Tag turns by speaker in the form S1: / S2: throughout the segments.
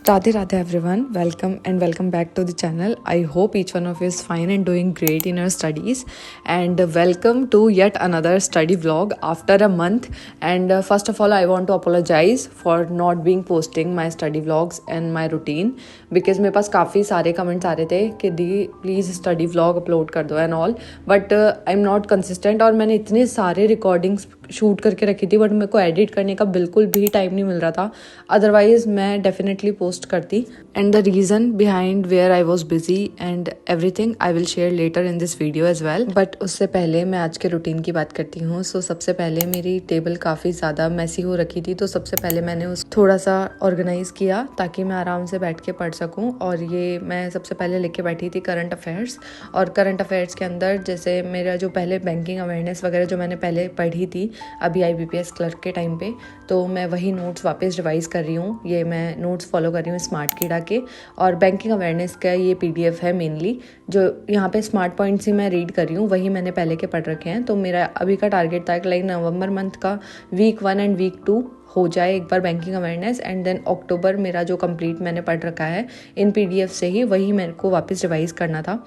S1: Radhe Radhe everyone, welcome and welcome back to the channel. I hope each one of you is fine and doing great in your studies, and welcome to yet another study vlog after a month. And first of all, I want to apologize for not being posting my study vlogs and my routine because मेरे पास काफ़ी सारे comments आ रहे थे कि दी please study vlog upload कर दो and all, but I am not consistent. और मैंने इतने सारे रिकॉर्डिंग्स शूट करके रखी थी बट मेरे को एडिट करने का बिल्कुल भी टाइम नहीं मिल रहा था, अदरवाइज मैं डेफिनेटली पोस्ट करती। And the reason behind where I was busy and everything I will share later in this video as well. But उससे पहले मैं आज के रूटीन की बात करती हूँ। सो सबसे पहले मेरी टेबल काफ़ी ज़्यादा मैसी हो रखी थी, तो सबसे पहले मैंने उस थोड़ा सा ऑर्गेनाइज किया ताकि मैं आराम से बैठ के पढ़ सकूँ। और ये मैं सबसे पहले लेके बैठी थी करंट अफेयर्स, और करंट अफेयर्स के अंदर जैसे मेरा जो पहले बैंकिंग अवेयरनेस वगैरह जो मैंने पहले पढ़ी थी अभी IBPS क्लर्क के टाइम पे, तो मैं वही नोट्स वापस रिवाइज कर रही हूँ। ये मैं नोट्स फॉलो कर रही हूँ स्मार्ट कीड़ा के, और बैंकिंग अवेयरनेस का ये PDF है मेनली, जो यहाँ पे स्मार्ट पॉइंट्स ही मैं रीड कर रही हूँ, वही मैंने पहले के पढ़ रखे हैं। तो मेरा अभी का टारगेट था कि लाइक नवंबर मंथ का वीक 1 एंड वीक 2 हो जाए एक बार banking awareness, and then October मेरा जो कंप्लीट मैंने पढ़ रखा है इन PDF से ही, वही मेरे को वापस रिवाइज करना था।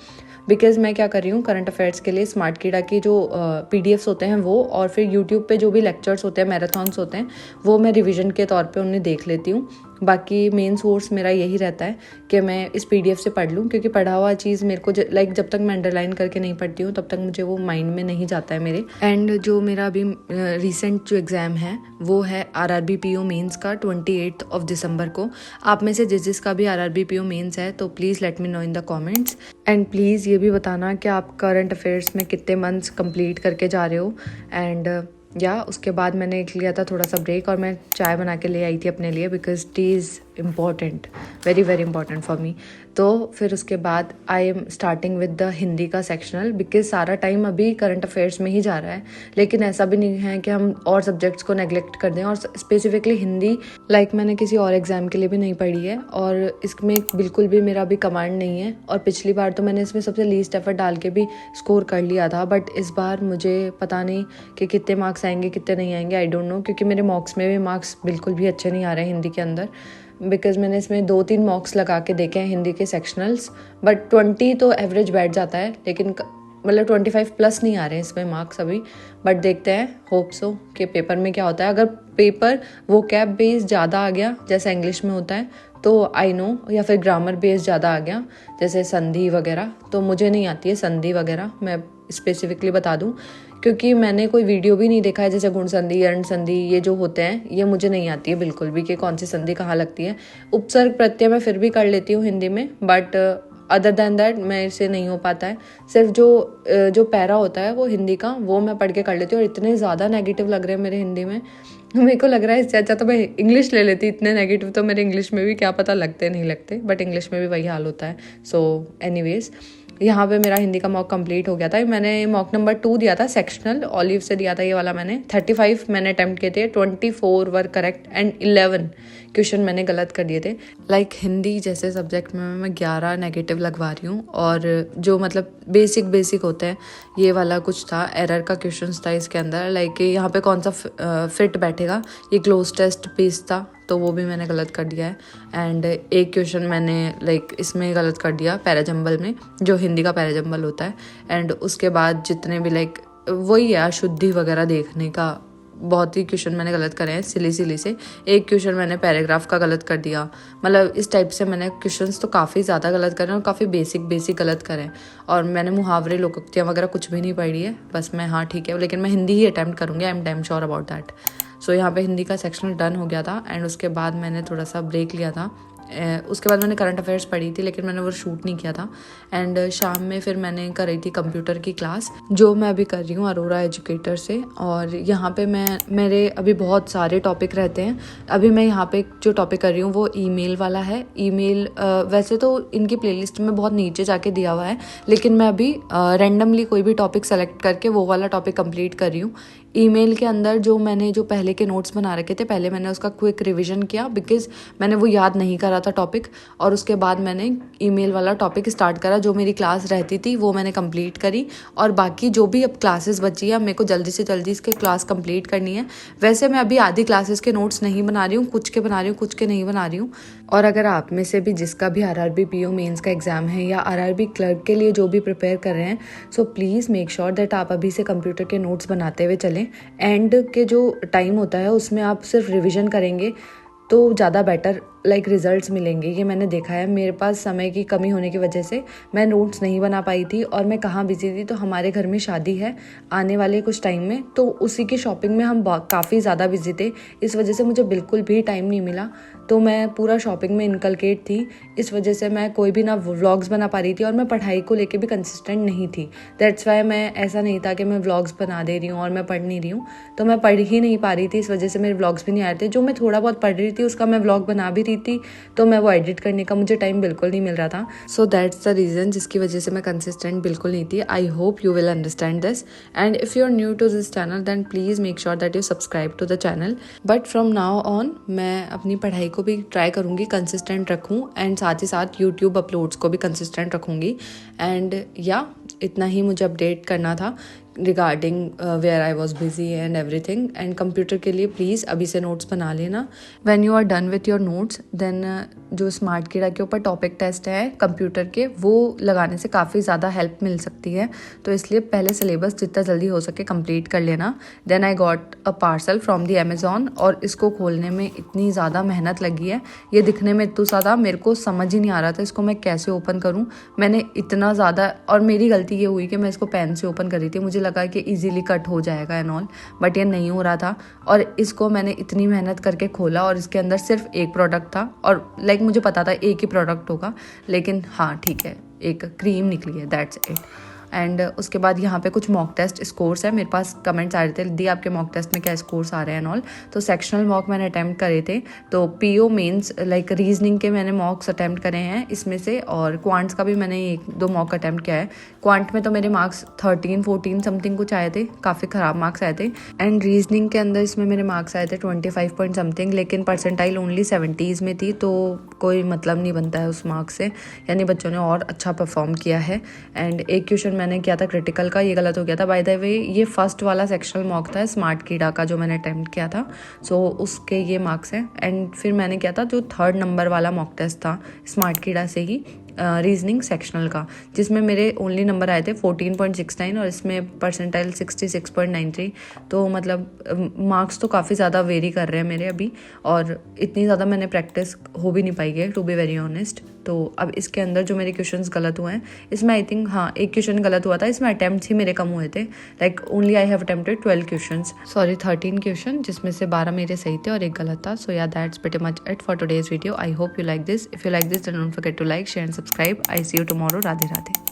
S1: बिकॉज मैं क्या कर रही हूँ करंट अफेयर्स के लिए स्मार्ट कीड़ा की जो PDFs होते हैं वो, और फिर यूट्यूब पे जो भी लेक्चर्स होते हैं, मैराथन्स होते हैं, वो मैं रिवीजन के तौर पे उन्हें देख लेती हूँ। बाकी मेन सोर्स मेरा यही रहता है कि मैं इस PDF से पढ़ लूँ, क्योंकि पढ़ा हुआ चीज़ मेरे को लाइक जब तक मैं अंडरलाइन करके नहीं पढ़ती हूँ तब तक मुझे वो माइंड में नहीं जाता है मेरे। एंड जो मेरा अभी रिसेंट जो एग्ज़ाम है वो है RRB PO मेंस का 28 दिसंबर को। आप में से जिसका भी RRB PO मेंस है तो please let me know in the comments, and please ये भी बताना कि आप करंट अफेयर्स में कितने मंथ्स कंप्लीट करके जा रहे हो। एंड उसके बाद मैंने लिया था थोड़ा सा ब्रेक, और मैं चाय बना के ले आई थी अपने लिए, because T is important, very very important for me. तो फिर उसके बाद I am starting with the Hindi का सेक्शनल, बिकॉज सारा टाइम अभी करंट अफेयर्स में ही जा रहा है, लेकिन ऐसा भी नहीं है कि हम और सब्जेक्ट्स को नेग्लेक्ट कर दें। और स्पेसिफिकली हिंदी लाइक मैंने किसी और एग्ज़ाम के लिए भी नहीं पढ़ी है, और इसमें बिल्कुल भी मेरा भी कमांड नहीं है। और पिछली बार तो मैंने इसमें सबसे लीस्ट एफर्ट डाल के भी स्कोर कर लिया था, बट इस बार मुझे पता नहीं कि कितने मार्क्स आएंगे कितने नहीं आएंगे, आई डोंट नो, क्योंकि मेरे मॉक्स में भी मार्क्स बिल्कुल भी अच्छे नहीं आ रहे हैं हिंदी के अंदर। बिकॉज मैंने इसमें 2-3 मॉक्स लगा के देखे हैं हिंदी के सेक्शनल्स, बट 20 तो एवरेज बैठ जाता है, लेकिन मतलब 25 प्लस नहीं आ रहे हैं इसमें मार्क्स अभी। बट देखते हैं, होप सो कि पेपर में क्या होता है। अगर पेपर वो कैप बेस ज़्यादा आ गया जैसे इंग्लिश में होता है तो आई नो, या फिर ग्रामर बेस ज़्यादा आ गया जैसे संधि वगैरह, तो मुझे नहीं आती है संधि वगैरह, मैं स्पेसिफिकली बता दूं, क्योंकि मैंने कोई वीडियो भी नहीं देखा है। जैसे गुण संधि, अर्ण संधि, ये जो होते हैं ये मुझे नहीं आती है बिल्कुल भी कि कौन सी संधि कहाँ लगती है। उपसर्ग प्रत्यय मैं फिर भी कर लेती हूँ हिंदी में, बट अदर दैन दैट मेरे से नहीं हो पाता है। सिर्फ जो पैरा होता है वो हिंदी का, वो मैं पढ़ के कर लेती हूँ। और इतने ज़्यादा नेगेटिव लग रहे हैं मेरे हिंदी में, मेरे को लग रहा है इससे अच्छा तो मैं इंग्लिश ले लेती। इतने नेगेटिव तो मेरे इंग्लिश में भी क्या पता लगते नहीं लगते, बट इंग्लिश में भी वही हाल होता है। सो एनीवेज, यहाँ पे मेरा हिंदी का मॉक कंप्लीट हो गया था। मैंने मॉक नंबर 2 दिया था सेक्शनल, ऑलिव से दिया था ये वाला मैंने। 35 मैंने अटेम्प्ट किए थे, 24 वर करेक्ट एंड 11 क्वेश्चन मैंने गलत कर दिए थे। लाइक हिंदी जैसे सब्जेक्ट में मैं 11 नेगेटिव लगवा रही हूँ, और जो मतलब बेसिक होते हैं ये वाला कुछ था, एरर का क्वेश्चन था इसके अंदर। लाइक यहाँ पे कौन सा फिट बैठेगा, ये क्लोज टेस्ट पीस था, तो वो भी मैंने गलत कर दिया है। एंड एक क्वेश्चन मैंने लाइक इसमें गलत कर दिया पैराजंबल में, जो हिंदी का पैराजंबल होता है। एंड उसके बाद जितने भी लाइक वही है अशुद्धि वगैरह देखने का, बहुत ही क्वेश्चन मैंने गलत करे हैं सिली से। एक क्वेश्चन मैंने पैराग्राफ का गलत कर दिया। मतलब इस टाइप से मैंने क्वेश्चंस तो काफ़ी ज़्यादा गलत करे और काफ़ी बेसिक गलत करें। और मैंने मुहावरे लोकोक्तियाँ वगैरह कुछ भी नहीं पढ़ी है, बस मैं हाँ ठीक है, लेकिन मैं हिंदी ही अटैम्प्ट करूँगी, I am damn sure about that. So यहाँ पे हिंदी का सेक्शनल डन हो गया था, एंड उसके बाद मैंने थोड़ा सा ब्रेक लिया था। उसके बाद मैंने करंट अफेयर्स पढ़ी थी, लेकिन मैंने वो शूट नहीं किया था। एंड शाम में फिर मैंने कर रही थी कंप्यूटर की क्लास, जो मैं अभी कर रही हूँ अरोरा एजुकेटर से। और यहाँ पे मेरे अभी बहुत सारे टॉपिक रहते हैं। अभी मैं यहाँ पे जो टॉपिक कर रही हूँ वो ईमेल वाला है। ईमेल वैसे तो इनकी प्लेलिस्ट में बहुत नीचे जाके दिया हुआ है, लेकिन मैं अभी रैंडमली कोई भी टॉपिक सेलेक्ट करके वो वाला टॉपिक कंप्लीट कर रही हूँ। ईमेल के अंदर जो पहले के नोट्स बना रखे थे, पहले मैंने उसका क्विक रिवीजन किया, बिकॉज मैंने वो याद नहीं करा था टॉपिक। और उसके बाद मैंने ईमेल वाला टॉपिक स्टार्ट करा, जो मेरी क्लास रहती थी वो मैंने कंप्लीट करी। और बाकी जो भी अब क्लासेस बची है, मेरे को जल्दी से जल्दी इसके क्लास कंप्लीट करनी है। वैसे मैं अभी आधी क्लासेस के नोट्स नहीं बना रही हूँ, कुछ के बना रही हूँ, कुछ के नहीं बना रही हूँ। और अगर आप में से भी जिसका भी आरआरबी पीओ मेंस का एग्ज़ाम है या आरआरबी क्लर्क के लिए जो भी प्रिपेयर कर रहे हैं, so please make sure that आप अभी से कंप्यूटर के नोट्स बनाते हुए चलें। एंड के जो टाइम होता है उसमें आप सिर्फ रिविज़न करेंगे तो ज़्यादा बेटर रिजल्ट्स मिलेंगे। ये मैंने देखा है, मेरे पास समय की कमी होने की वजह से मैं नोट्स नहीं बना पाई थी और मैं कहाँ बिजी थी, तो हमारे घर में शादी है आने वाले कुछ टाइम में, तो उसी की शॉपिंग में हम काफ़ी ज़्यादा बिजी थे। इस वजह से मुझे बिल्कुल भी टाइम नहीं मिला, तो मैं पूरा शॉपिंग में इनकलकेट थी। इस वजह से मैं कोई भी ना व्लॉग्स बना पा रही थी और मैं पढ़ाई को लेके भी कंसिस्टेंट नहीं थी। दैट्स वाई मैं ऐसा नहीं था कि मैं व्लॉग्स बना दे रही हूँ और मैं पढ़ नहीं रही हूँ, तो मैं पढ़ ही नहीं पा रही थी। इस वजह से मेरे व्लॉग्स भी नहीं आ रहे थे। जो मैं थोड़ा बहुत पढ़ रही थी उसका मैं व्लॉग बना भी रही थी, तो मैं वो एडिट करने का मुझे टाइम बिल्कुल नहीं मिल रहा था। सो दैट्स द रीज़न जिसकी वजह से मैं कंसिस्टेंट बिल्कुल नहीं थी। I hope you will understand this, and if you are new to this channel then please make sure that you subscribe to the channel. But from now on मैं अपनी पढ़ाई को भी ट्राई करूँगी कंसिस्टेंट रखूँ, एंड साथ ही साथ YouTube uploads को भी कंसिस्टेंट रखूँगी। एंड या इतना ही मुझे अपडेट करना था regarding where I was busy and everything. And computer के लिए प्लीज़ अभी से नोट्स बना लेना। When you are done with your notes then जो स्मार्ट कीड़ा के ऊपर टॉपिक टेस्ट है कंप्यूटर के, वो लगाने से काफ़ी ज़्यादा हेल्प मिल सकती है, तो इसलिए पहले सिलेबस जितना जल्दी हो सके कंप्लीट कर लेना। Then I got a parcel from the Amazon, और इसको खोलने में इतनी ज़्यादा मेहनत लगी है, ये दिखने में इतना ज़्यादा मेरे को समझ ही नहीं आ रहा था इसको मैं कैसे ओपन करूँ। मैंने इतना ज़्यादा, और मेरी गलती ये हुई कि मैं इसको पेन से ओपन कर रही थी, मुझे लगा कि इजीली कट हो जाएगा एंड ऑल, बट ये नहीं हो रहा था। और इसको मैंने इतनी मेहनत करके खोला और इसके अंदर सिर्फ एक प्रोडक्ट था, और मुझे पता था एक ही प्रोडक्ट होगा, लेकिन हाँ ठीक है, एक क्रीम निकली है, दैट्स इट। एंड उसके बाद यहाँ पे कुछ मॉक टेस्ट स्कोर्स है, मेरे पास कमेंट्स आ रहे थे दी आपके मॉक टेस्ट में क्या स्कोर्स आ रहे हैं एंड ऑल। तो सेक्शनल मॉक मैंने अटैम्प्ट करे थे, तो पीओ मेंस रीजनिंग के मैंने मॉक्स अटैम्प्ट करे हैं इसमें से, और क्वांट्स का भी मैंने 1-2 मॉक अटैम्प्ट किया है। क्वांट में तो मेरे मार्क्स 13-14 समथिंग कुछ आए थे, काफ़ी ख़राब मार्क्स आए थे। एंड रीजनिंग के अंदर इसमें मेरे मार्क्स आए थे 25 पॉइंट समथिंग, लेकिन परसेंटाइल ओनली 70s में थी, तो कोई मतलब नहीं बनता है उस मार्क्स से, यानी बच्चों ने और अच्छा परफॉर्म किया है। एंड एक क्वेश्चन मैंने किया था क्रिटिकल का, ये गलत हो गया था बाय द वे। ये फर्स्ट वाला सेक्शनल मॉक था स्मार्ट कीड़ा का जो मैंने अटेम्प्ट किया था, सो उसके ये मार्क्स हैं। एंड फिर मैंने किया था जो 3rd नंबर वाला मॉक टेस्ट था स्मार्ट कीड़ा से ही, रीजनिंग सेक्शनल का, जिसमें मेरे ओनली नंबर आए थे 14.69 और इसमें परसेंटाइल 66.93। तो मतलब मार्क्स तो काफ़ी ज़्यादा वेरी कर रहे हैं मेरे अभी, और इतनी ज़्यादा मैंने प्रैक्टिस हो भी नहीं पाई है टू बी वेरी ऑनेस्ट। तो अब इसके अंदर जो मेरे क्वेश्चंस गलत हुए हैं, इसमें आई थिंक हाँ एक क्वेश्चन गलत हुआ था, इसमें अटैम्प्ट्स ही मेरे कम हुए थे। Only I have attempted 13 question, जिसमें से 12 मेरे सही थे और एक गलत था। So yeah that's pretty much it for today's video. I hope you like this. If you like this then don't forget to like, share and subscribe. I see you tomorrow. Radhe Radhe.